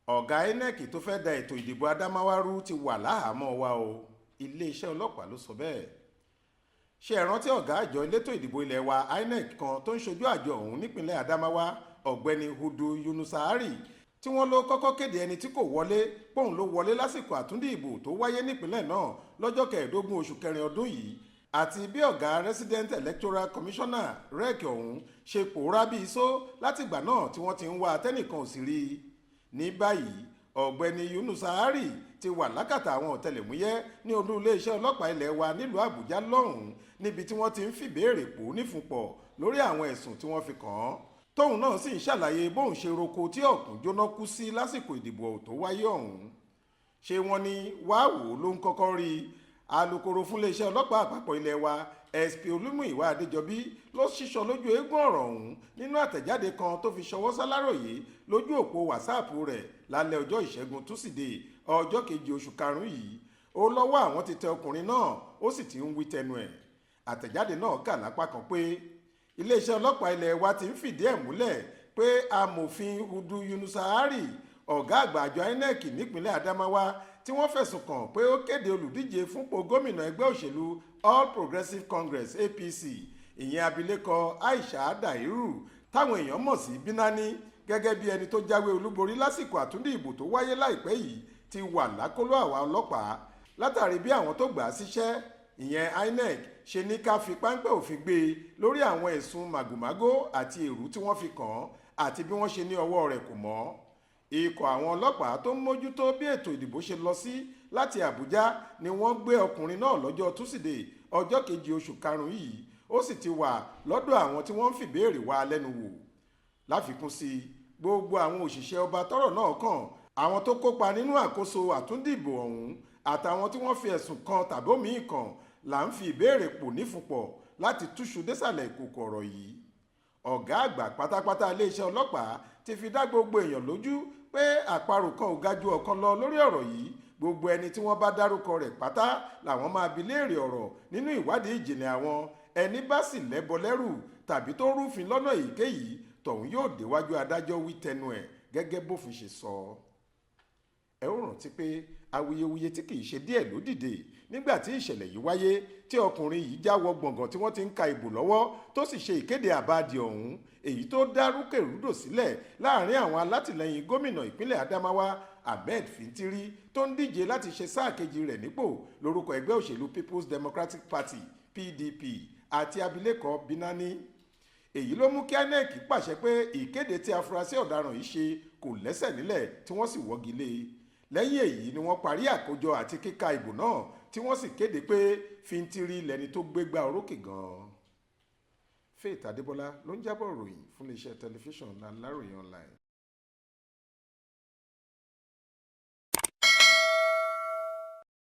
ọ̀gá Inec tó fẹ́ da ètò ìdìbò Adamawa rú ti wà láhàámọ́ wa o, iléeṣẹ́ ọlọ́pàá ló sọ bẹ́ẹ̀. ṣé ẹ rántí ọ̀gá àjọ elétò ìdìbò ilé wa Inec kan tó ń ṣojú àjọ ọ̀hún nípínlẹ̀ Adamawa, ọ̀gbẹ́ni Hudu Yunusari, tí wọ́n ló kọ́kọ́ kéde ẹni tí kò wọlé póun ló wọlé lásìkò àtúndì ìbò tó wáyé nípínlẹ̀ náà lọ́jọ́ 15 oṣù kẹrin ọdún yìí, àti bí ọ̀gá Resident Electoral Commissioner REC ọ̀hún ṣe pòórá bí iṣó látìgbà náà tí wọ́n ti ń wá atẹ́nìkan ò sì rí i. Ní báyìí ọ̀gbẹ́ni Yunusari ti wà lákàtà àwọn ọ̀tẹlẹ̀múyẹ́ ní olú iléeṣẹ́ ọlọ́pàá ilẹ̀ wa nílùú Àbújá lọ́hùn-ún, níbi tí wọ́n ti ń fìbéèrè pò nífúnpọ̀ lórí àwọn ẹ̀sùn tí wọ́n fi kàn án. Tóun náà sì ń ṣàlàyé bóun ṣe roko tí ọ̀kùn jóná kú sí lásìkò ìdìbò tó wáyé ọ̀hún. ṣé wọ́n ní wàá wò ó ló ń kọ́kọ́ rí i. Alukoro fún iléeṣẹ́ ọlọ́pàá àpapọ̀ ilẹ̀ wa SP Olúmúyìwá Adéjọbí ló ṣíṣọ lójú eégún ọ̀rọ̀ ọ̀hún nínú àtẹ̀jáde kan tó fi ṣọwọ́ sáláròyé lójú òpó WhatsApp rẹ̀ lálẹ́ ọjọ́ ìṣẹ́gun túsídẹ̀ẹ́ ọjọ́ 2 oṣù karùn-ún yìí. Ó lọ́wọ́ àwọn ti tẹ ọkùnrin náà ó sì ti ń wí tẹnu ẹ̀. Àtẹ̀jáde náà kà lápá kan pé iléeṣẹ́ ọlọ́pàá ilẹ̀ wa ti ń fìdí ẹ̀ múlẹ̀ pé amòfin Hudu Yunusari, ọ̀gá àgbà àjọ Inec nípínlẹ̀ Adamawa, tí wọ́n fẹ̀sùn kàn pé ó kéde olùdíje fúnpò gómìnà ẹgbẹ́ òṣèlú All Progressives Congress APC, ìyẹn abilékọ Aisha Dairu táwọn èèyàn mọ̀ sí Bínání, gẹ́gẹ́ bí ẹni tó jáwé olúborí lásìkò àtúndì ìbò tó wáyé láìpẹ́ yìí, ti wà lákọlò àwa ọlọ́pàá látàrí bí àwọn tó gbà á síṣẹ́ ìyẹn Inec ṣe ní ká fi páńpẹ́ òfin gbé e lórí àwọn ẹ̀sùn màgòmágó àti èrú tí wọ́n fi kàn án àti bí wọ́n ṣe ní ọwọ́ rẹ̀ kò mọ́. Ikọ̀ àwọn ọlọ́pàá tó ń mójútó bí ètò ìdìbò ṣe lọ sí láti Àbújá ni wọ́n gbé ọkùnrin náà lọ́jọ́ túsídẹ̀ẹ́ ọjọ́ 2 oṣù karùn-ún yìí, ó sì ti wà lọ́dọ̀ àwọn tí wọ́n ń fìbéèrè wá lẹ́nu wò. Láfikún sí i, gbogbo àwọn òṣìṣẹ́ ọba tọ́rọ̀ náà kàn, àwọn tó kópa nínú àkóso àtúndìbò ọ̀hún àtàwọn tí wọ́n fi ẹ̀sùn kan tàbí òmíì kàn là ń fi ìbéèrè pò nífúnpọ̀ láti túṣu désàlẹ̀ ìkòkò ọ̀rọ̀ yìí. Ọ̀gá àgbà pátápátá iléeṣẹ́ ọlọ́pàá ti fi dá gbogbo èèyàn lójú pé àparò kan ò ga ju ọ̀kan lọ lórí ọ̀rọ̀ yìí. Gbogbo ẹni tí wọ́n bá dárúkọ rẹ̀ pátá làwọn máa bi léèrè ọ̀rọ̀ nínú ìwádìí ìjìnlẹ̀ àwọn. Ẹni bá sì lẹ́bọ lẹ́rù tàbí tó rúfin lọ́nà èyíkéyìí tọ̀hún yóò déwájú adájọ́ wí tẹnu ẹ̀ gẹ́gẹ́ bófin ṣe sọ. Ẹ ó rántí pé awuyewuye tí kìí ṣe díẹ̀ ló dìde nígbà tí ìṣẹ̀lẹ̀ yìí wáyé, tí ọkùnrin yìí já wọ gbọ̀ngàn tí wọ́n ti ń ka ìbò lọ́wọ́ tó sì ṣe ìkéde àbáàdì ọ̀hún, èyí tó dá rúkèrúdò sílẹ̀ láàrin àwọn alátìlẹyìn gómìnà ìpínlẹ̀ Adamawa Ahmed Fintiri tó ń díje láti ṣe sáà kejì rẹ̀ nípò lórúkọ ẹgbẹ́ òṣèlú People's Democratic Party PDP àti abilékọ Bínání. Èyí ló mú kí Inec pàṣẹ pé ìkéde tí afurasí ọ̀daràn yìí ṣe kò lẹ́sẹ̀ nílẹ̀ tí wọ́n sì wọ́gi lé e. Lẹ́yìn èyí ni wọ́n parí àkójọ àti kíka ìbò náà tí wọ́n sì kéde pé Fintiri lẹni tó gbégbá orókè gan-an. Faith Adébọ́lá ló ń jábọ̀ ròyìn fún iléeṣẹ́ tẹlifíṣàn Aláròyé online.